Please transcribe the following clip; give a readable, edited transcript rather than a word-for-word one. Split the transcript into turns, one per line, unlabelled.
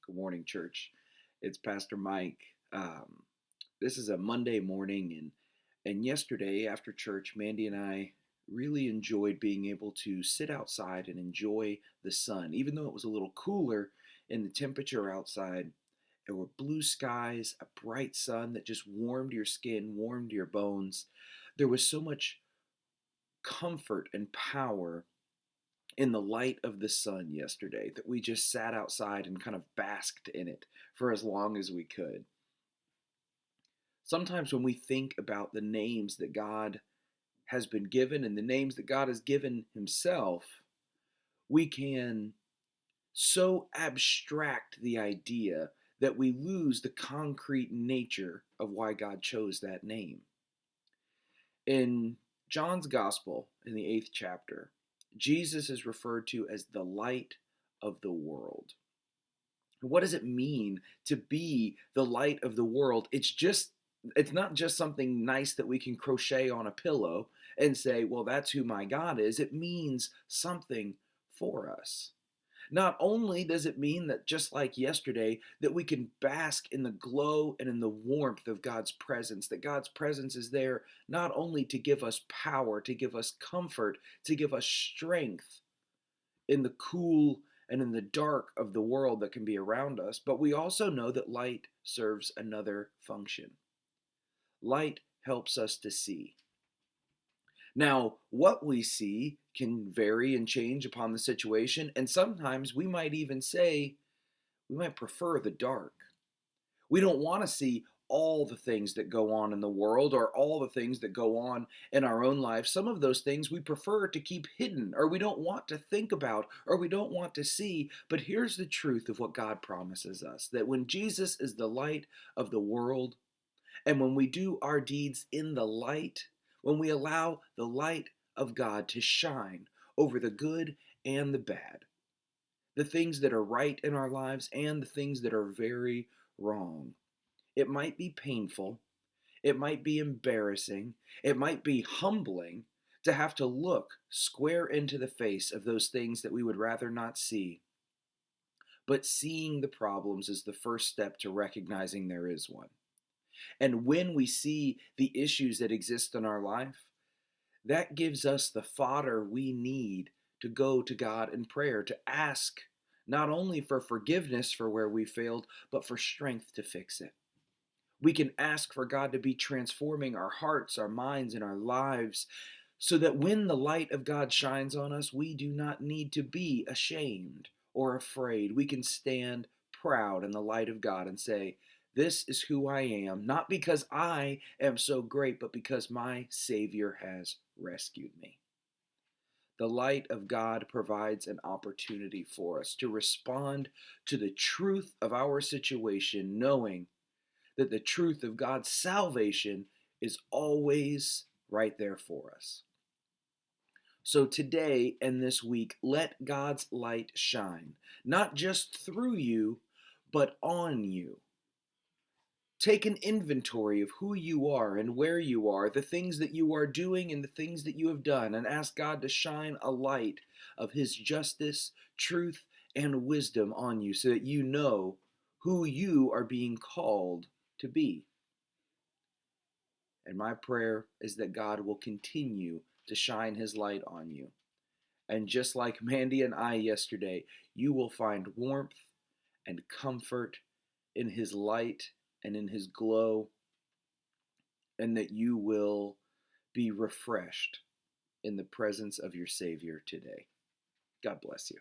Good morning, church. It's Pastor Mike. This is a Monday morning, and yesterday after church, Mandy and I really enjoyed being able to sit outside and enjoy the sun. Even though it was a little cooler in the temperature outside, there were blue skies, a bright sun that just warmed your skin, warmed your bones. There was so much comfort and power in the light of the sun yesterday that we just sat outside and kind of basked in it for as long as we could. Sometimes when we think about the names that God has been given and the names that God has given Himself, we can so abstract the idea that we lose the concrete nature of why God chose that name. In John's Gospel, in the 8th chapter, Jesus is referred to as the light of the world. What does it mean to be the light of the world? It's not just something nice that we can crochet on a pillow and say, well, that's who my God is. It means something for us. Not only does it mean that, just like yesterday, that we can bask in the glow and in the warmth of God's presence, that God's presence is there not only to give us power, to give us comfort, to give us strength in the cool and in the dark of the world that can be around us, but we also know that light serves another function. Light helps us to see. Now, what we see can vary and change upon the situation, and sometimes we might even say we might prefer the dark. We don't want to see all the things that go on in the world or all the things that go on in our own lives. Some of those things we prefer to keep hidden, or we don't want to think about, or we don't want to see. But here's the truth of what God promises us, that when Jesus is the light of the world, and when we do our deeds in the light, when we allow the light of God to shine over the good and the bad, the things that are right in our lives and the things that are very wrong. It might be painful, it might be embarrassing, it might be humbling to have to look square into the face of those things that we would rather not see. But seeing the problems is the first step to recognizing there is one. And when we see the issues that exist in our life, that gives us the fodder we need to go to God in prayer, to ask not only for forgiveness for where we failed, but for strength to fix it. We can ask for God to be transforming our hearts, our minds, and our lives so that when the light of God shines on us, we do not need to be ashamed or afraid. We can stand proud in the light of God and say, this is who I am, not because I am so great, but because my Savior has rescued me. The light of God provides an opportunity for us to respond to the truth of our situation, knowing that the truth of God's salvation is always right there for us. So today and this week, let God's light shine, not just through you, but on you. Take an inventory of who you are and where you are, the things that you are doing and the things that you have done, and ask God to shine a light of His justice, truth, and wisdom on you so that you know who you are being called to be. And my prayer is that God will continue to shine His light on you. And just like Mandy and I yesterday, you will find warmth and comfort in His light and in His glow, and that you will be refreshed in the presence of your Savior today. God bless you.